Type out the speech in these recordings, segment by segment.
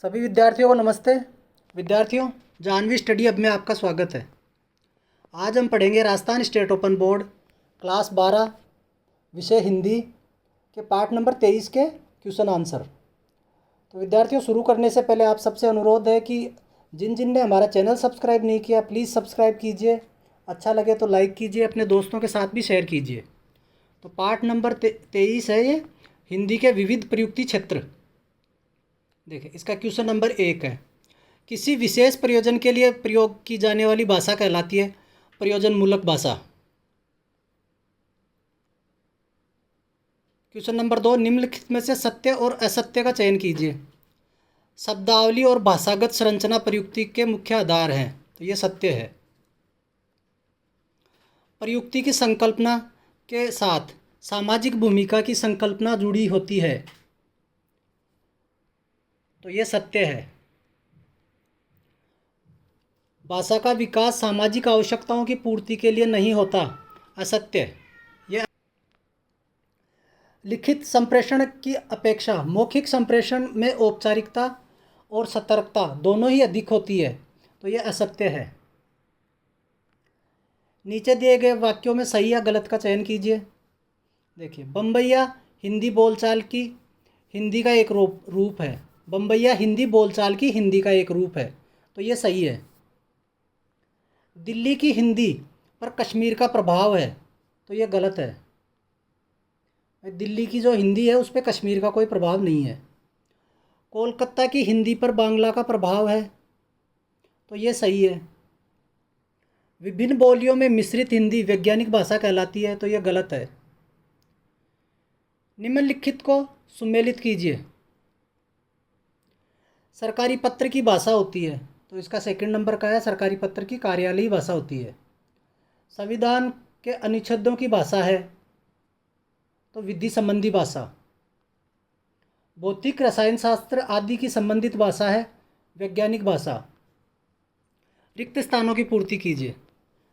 सभी विद्यार्थियों को नमस्ते। विद्यार्थियों, जानवी स्टडी हब में आपका स्वागत है। आज हम पढ़ेंगे Rajasthan state open board class 12 विषय हिंदी के पार्ट नंबर 23 के क्वेश्चन आंसर। तो विद्यार्थियों, शुरू करने से पहले आप सबसे अनुरोध है कि जिन जिन ने हमारा चैनल सब्सक्राइब नहीं किया प्लीज़ सब्सक्राइब कीजिए। अच्छा लगे तो लाइक कीजिए, अपने दोस्तों के साथ भी शेयर कीजिए। तो पार्ट नंबर 23 है ये, हिंदी के विविध प्रयुक्ति क्षेत्र। देखिए, इसका क्वेश्चन नंबर 1 है, किसी विशेष प्रयोजन के लिए प्रयोग की जाने वाली भाषा कहलाती है प्रयोजन मूलक भाषा। क्वेश्चन नंबर 2, निम्नलिखित में से सत्य और असत्य का चयन कीजिए। शब्दावली और भाषागत संरचना प्रयुक्ति के मुख्य आधार हैं, तो ये सत्य है। प्रयुक्ति की संकल्पना के साथ सामाजिक भूमिका की संकल्पना जुड़ी होती है, तो ये सत्य है। भाषा का विकास सामाजिक आवश्यकताओं की पूर्ति के लिए नहीं होता, असत्य। यह लिखित संप्रेषण की अपेक्षा मौखिक संप्रेषण में औपचारिकता और सतर्कता दोनों ही अधिक होती है, तो यह असत्य है। नीचे दिए गए वाक्यों में सही या गलत का चयन कीजिए। देखिए, बम्बैया हिंदी बोलचाल की हिंदी का एक रूप है। बम्बैया हिंदी बोलचाल की हिंदी का एक रूप है, तो ये सही है। दिल्ली की हिंदी पर कश्मीर का प्रभाव है, तो ये गलत है। दिल्ली की जो हिंदी है उस पर कश्मीर का कोई प्रभाव नहीं है। कोलकाता की हिंदी पर बांग्ला का प्रभाव है, तो ये सही है। विभिन्न बोलियों में मिश्रित हिंदी वैज्ञानिक भाषा कहलाती है, तो ये गलत है। निम्नलिखित को सुमेलित कीजिए। सरकारी पत्र की भाषा होती है, तो इसका सेकंड नंबर का है, सरकारी पत्र की कार्यालयी भाषा होती है। संविधान के अनुच्छेदों की भाषा है, तो विधि संबंधी भाषा। भौतिक रसायन शास्त्र आदि की संबंधित भाषा है वैज्ञानिक भाषा। रिक्त स्थानों की पूर्ति कीजिए।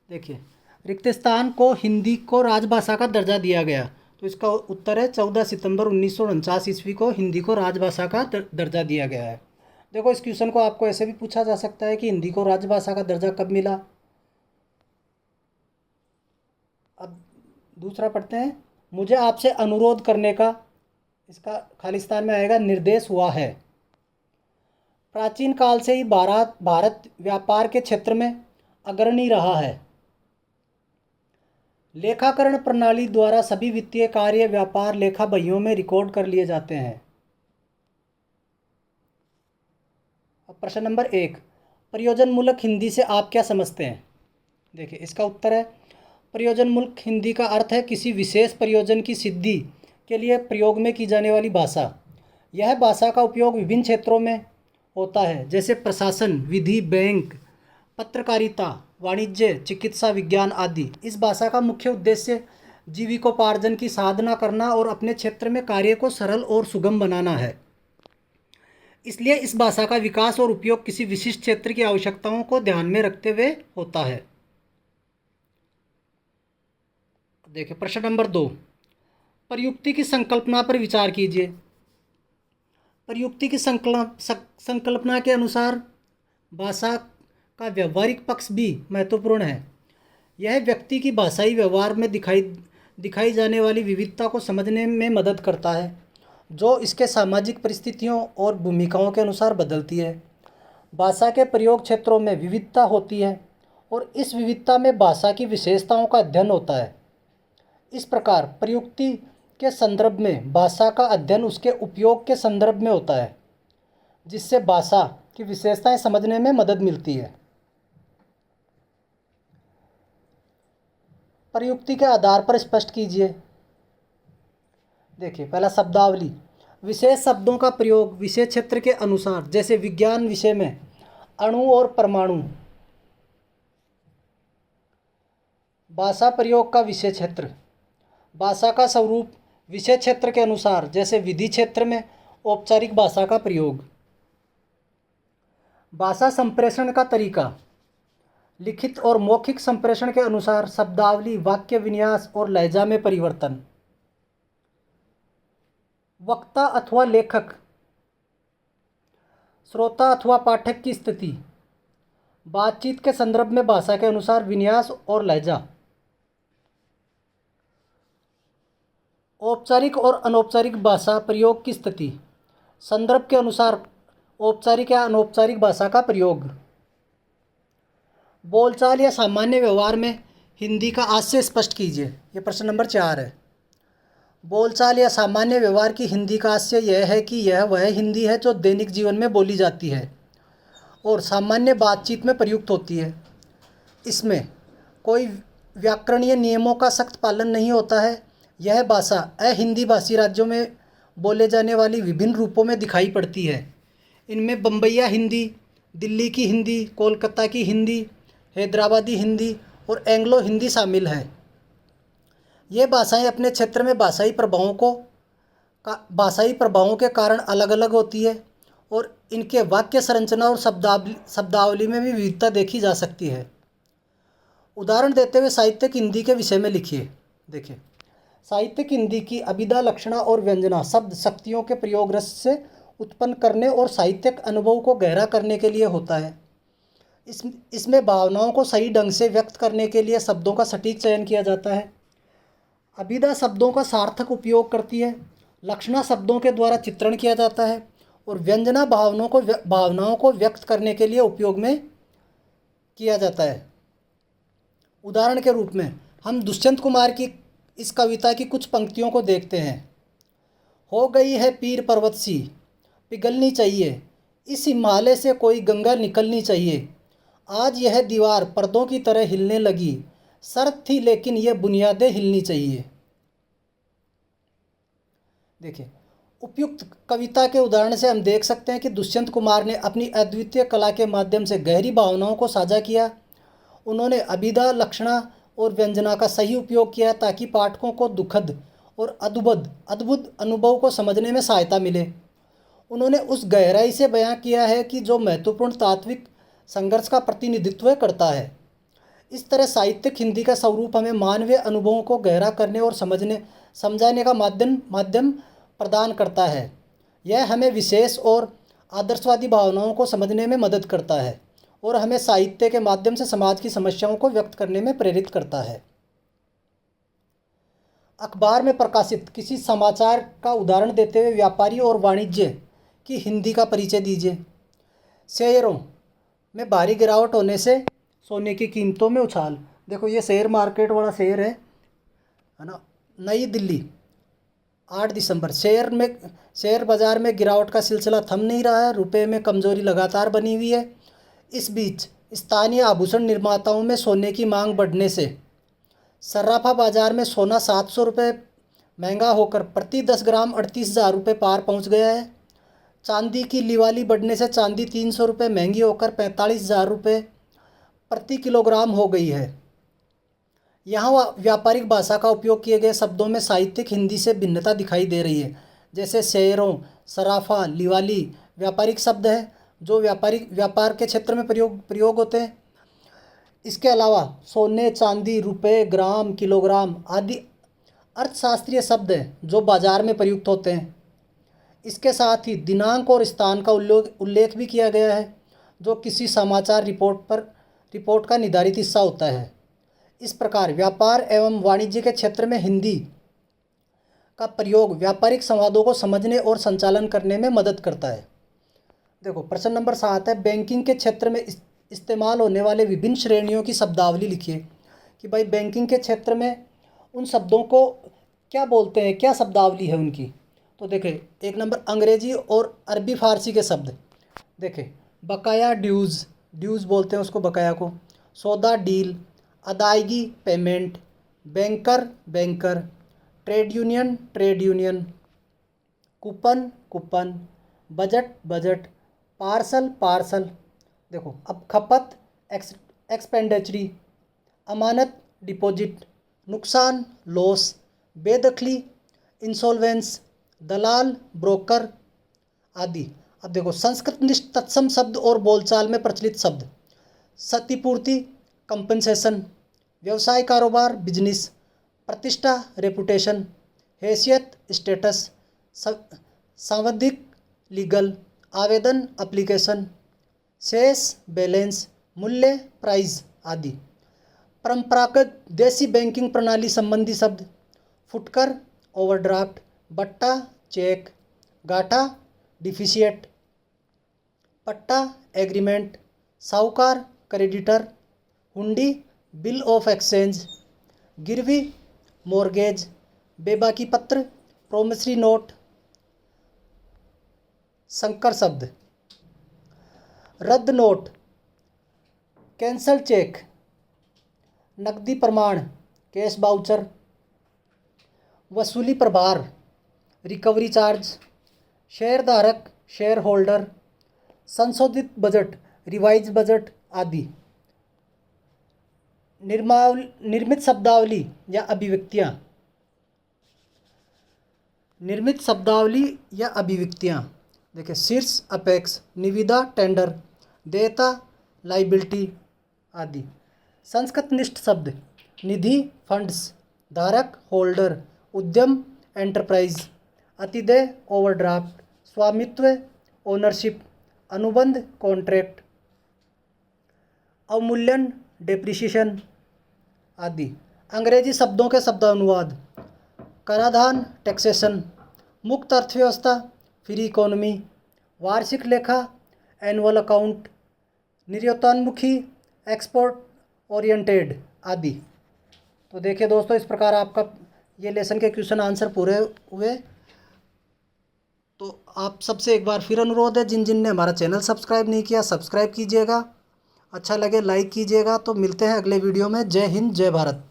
देखिए, रिक्त स्थान को हिंदी को राजभाषा का दर्जा दिया गया, तो इसका उत्तर है 14 सितंबर 1949 ईस्वी को हिंदी को राजभाषा का दर्जा दिया गया है। देखो, इस क्वेश्चन को आपको ऐसे भी पूछा जा सकता है कि हिंदी को राजभाषा का दर्जा कब मिला। अब दूसरा पढ़ते हैं। मुझे आपसे अनुरोध करने का, इसका खालिस्तान में आएगा, निर्देश हुआ है। प्राचीन काल से ही भारत व्यापार के क्षेत्र में अग्रणी रहा है। लेखाकरण प्रणाली द्वारा सभी वित्तीय कार्य व्यापार लेखा बहियों में रिकॉर्ड कर लिए जाते हैं। अब प्रश्न नंबर 1, प्रयोजन मूलक हिंदी से आप क्या समझते हैं? देखिए, इसका उत्तर है, प्रयोजन मूलक हिंदी का अर्थ है किसी विशेष प्रयोजन की सिद्धि के लिए प्रयोग में की जाने वाली भाषा। यह भाषा का उपयोग विभिन्न क्षेत्रों में होता है, जैसे प्रशासन, विधि, बैंक, पत्रकारिता, वाणिज्य, चिकित्सा विज्ञान आदि। इस भाषा का मुख्य उद्देश्य जीविकोपार्जन की साधना करना और अपने क्षेत्र में कार्य को सरल और सुगम बनाना है। इसलिए इस भाषा का विकास और उपयोग किसी विशिष्ट क्षेत्र की आवश्यकताओं को ध्यान में रखते हुए होता है। देखिए, प्रश्न नंबर 2, प्रयुक्ति की संकल्पना पर विचार कीजिए। प्रयुक्ति की संकल्पना के अनुसार भाषा का व्यवहारिक पक्ष भी महत्वपूर्ण है। यह व्यक्ति की भाषाई व्यवहार में दिखाई जाने वाली विविधता को समझने में मदद करता है, जो इसके सामाजिक परिस्थितियों और भूमिकाओं के अनुसार बदलती है। भाषा के प्रयोग क्षेत्रों में विविधता होती है और इस विविधता में भाषा की विशेषताओं का अध्ययन होता है। इस प्रकार प्रयुक्ति के संदर्भ में भाषा का अध्ययन उसके उपयोग के संदर्भ में होता है, जिससे भाषा की विशेषताएं समझने में मदद मिलती है। प्रयुक्ति के आधार पर स्पष्ट कीजिए। देखिए, पहला शब्दावली, विशेष शब्दों का प्रयोग विशेष क्षेत्र के अनुसार, जैसे विज्ञान विषय में अणु और परमाणु। भाषा प्रयोग का विषय क्षेत्र, भाषा का स्वरूप विषय क्षेत्र के अनुसार, जैसे विधि क्षेत्र में औपचारिक भाषा का प्रयोग। भाषा संप्रेषण का तरीका, लिखित और मौखिक संप्रेषण के अनुसार शब्दावली, वाक्य विन्यास और लहजा में परिवर्तन। वक्ता अथवा लेखक श्रोता अथवा पाठक की स्थिति, बातचीत के संदर्भ में भाषा के अनुसार विन्यास और लहजा, औपचारिक और अनौपचारिक भाषा प्रयोग की स्थिति, संदर्भ के अनुसार औपचारिक या अनौपचारिक भाषा का प्रयोग, बोलचाल या सामान्य व्यवहार में हिंदी का आशय स्पष्ट कीजिए। ये प्रश्न नंबर 4 है। बोलचाल या सामान्य व्यवहार की हिंदी का आशय यह है कि यह वह हिंदी है जो दैनिक जीवन में बोली जाती है और सामान्य बातचीत में प्रयुक्त होती है। इसमें कोई व्याकरणीय नियमों का सख्त पालन नहीं होता है। यह भाषा अहिंदी भाषी राज्यों में बोले जाने वाली विभिन्न रूपों में दिखाई पड़ती है। इनमें बम्बईया हिंदी, दिल्ली की हिंदी, कोलकाता की हिंदी, हैदराबादी हिंदी और एंग्लो हिंदी शामिल है। ये भाषाएं अपने क्षेत्र में भाषाई प्रभावों के कारण अलग अलग होती है और इनके वाक्य संरचना और शब्दावली में भी विविधता देखी जा सकती है। उदाहरण देते हुए साहित्यिक हिंदी के विषय में लिखिए। देखिए, साहित्यिक हिंदी की अभिधा, लक्षणा और व्यंजना शब्द शक्तियों के प्रयोग रस से उत्पन्न करने और साहित्यिक अनुभव को गहरा करने के लिए होता है। इसमें भावनाओं को सही ढंग से व्यक्त करने के लिए शब्दों का सटीक चयन किया जाता है। अभिधा शब्दों का सार्थक उपयोग करती है, लक्षणा शब्दों के द्वारा चित्रण किया जाता है और व्यंजना भावनाओं को व्यक्त करने के लिए उपयोग में किया जाता है। उदाहरण के रूप में हम दुष्यंत कुमार की इस कविता की कुछ पंक्तियों को देखते हैं। हो गई है पीर पर्वत सी, पिघलनी चाहिए, इस हिमालय से कोई गंगा निकलनी चाहिए, आज यह दीवार पर्दों की तरह हिलने लगी, शर्त थी लेकिन ये बुनियादें हिलनी चाहिए। देखिए, उपयुक्त कविता के उदाहरण से हम देख सकते हैं कि दुष्यंत कुमार ने अपनी अद्वितीय कला के माध्यम से गहरी भावनाओं को साझा किया। उन्होंने अभिधा, लक्षणा और व्यंजना का सही उपयोग किया ताकि पाठकों को दुखद और अद्भुत अनुभव को समझने में सहायता मिले। उन्होंने उस गहराई से बयां किया है कि जो महत्वपूर्ण तात्विक संघर्ष का प्रतिनिधित्व करता है। इस तरह साहित्यिक हिंदी का स्वरूप हमें मानवीय अनुभवों को गहरा करने और समझाने का माध्यम प्रदान करता है। यह हमें विशेष और आदर्शवादी भावनाओं को समझने में मदद करता है और हमें साहित्य के माध्यम से समाज की समस्याओं को व्यक्त करने में प्रेरित करता है। अखबार में प्रकाशित किसी समाचार का उदाहरण देते हुए व्यापारी और वाणिज्य की हिंदी का परिचय दीजिए। शेयरों में भारी गिरावट होने से सोने की कीमतों में उछाल। देखो, ये शेयर मार्केट वाला शेयर है ना। नई दिल्ली 8 दिसंबर। शेयर बाजार में गिरावट का सिलसिला थम नहीं रहा है, रुपए में कमजोरी लगातार बनी हुई है। इस बीच स्थानीय आभूषण निर्माताओं में सोने की मांग बढ़ने से सर्राफा बाजार में सोना 700 रुपये महंगा होकर प्रति 10 ग्राम 38,000 रुपये पार पहुंच गया है। चांदी की लिवाली बढ़ने से चांदी 300 रुपये महंगी होकर 45,000 रुपये प्रति किलोग्राम हो गई है। यहाँ व्यापारिक भाषा का उपयोग किए गए शब्दों में साहित्यिक हिंदी से भिन्नता दिखाई दे रही है। जैसे शेयरों, सराफा, लिवाली व्यापारिक शब्द है जो व्यापार के क्षेत्र में प्रयोग होते हैं। इसके अलावा सोने, चांदी, रुपये, ग्राम, किलोग्राम आदि अर्थशास्त्रीय शब्द हैं जो बाजार में प्रयुक्त होते हैं। इसके साथ ही दिनांक और स्थान का उल्लेख भी किया गया है जो किसी समाचार रिपोर्ट का निर्धारित हिस्सा होता है। इस प्रकार व्यापार एवं वाणिज्य के क्षेत्र में हिंदी का प्रयोग व्यापारिक संवादों को समझने और संचालन करने में मदद करता है। देखो, प्रश्न नंबर 7 है, बैंकिंग के क्षेत्र में इस्तेमाल होने वाले विभिन्न श्रेणियों की शब्दावली लिखिए। कि भाई बैंकिंग के क्षेत्र में उन शब्दों को क्या बोलते हैं, क्या शब्दावली है उनकी। तो देखें, 1 नंबर अंग्रेजी और अरबी फारसी के शब्द। देखें, बकाया ड्यूज़ बोलते हैं उसको, बकाया को। सौदा डील, अदायगी payment, banker, trade union, coupon, budget, parcel. देखो, अब खपत एक्सपेंडिचरी, अमानत डिपॉजिट, नुकसान लॉस, बेदखली इंसॉल्वेंस, दलाल ब्रोकर आदि। अब देखो, संस्कृतनिष्ठ तत्सम शब्द और बोलचाल में प्रचलित शब्द। क्षतिपूर्ति कंपनसेशन, व्यवसाय कारोबार बिजनेस, प्रतिष्ठा रेपुटेशन, हैसियत स्टेटस, सांविधिक लीगल, आवेदन एप्लीकेशन, शेष बैलेंस, मूल्य प्राइस आदि। परंपरागत देसी बैंकिंग प्रणाली संबंधी शब्द फुटकर, ओवरड्राफ्ट, बट्टा, चेक, गाठा, डिफिशिएट, पट्टा, एग्रीमेंट, साहूकार, क्रेडिटर, हुंडी, बिल ऑफ एक्सचेंज, गिरवी, मॉर्गेज, बेबाकी पत्र, प्रोमिसरी नोट। संकर शब्द रद्द नोट, कैंसल चेक, नकदी प्रमाण, कैश बाउचर, वसूली प्रभार, रिकवरी चार्ज, शेयरधारक, शेयर होल्डर, संशोधित बजट, रिवाइज बजट आदि। निर्मित शब्दावली या अभिव्यक्तियाँ। निर्मित शब्दावली या अभिव्यक्तियाँ देखिए, शीर्ष, अपेक्स, निविदा, टेंडर, देयता, लाइबिलिटी आदि। संस्कृतनिष्ठ शब्द निधि, फंड्स, धारक, होल्डर, उद्यम, एंटरप्राइज, अतिदेय, ओवरड्राफ्ट, स्वामित्व, ओनरशिप, अनुबंध, कॉन्ट्रैक्ट, अवमूल्यन, डेप्रिसिएशन आदि। अंग्रेजी शब्दों के शब्दानुवाद कराधान, टैक्सेशन, मुक्त अर्थव्यवस्था, फ्री इकोनॉमी, वार्षिक लेखा, एनुअल अकाउंट, निर्यातोन्मुखी, एक्सपोर्ट ओरिएंटेड आदि। तो देखिए दोस्तों, इस प्रकार आपका ये लेसन के क्वेश्चन आंसर पूरे हुए। तो आप सबसे एक बार फिर अनुरोध है, जिन जिन ने हमारा चैनल सब्सक्राइब नहीं किया सब्सक्राइब कीजिएगा, अच्छा लगे लाइक कीजिएगा। तो मिलते हैं अगले वीडियो में। जय हिंद, जय भारत।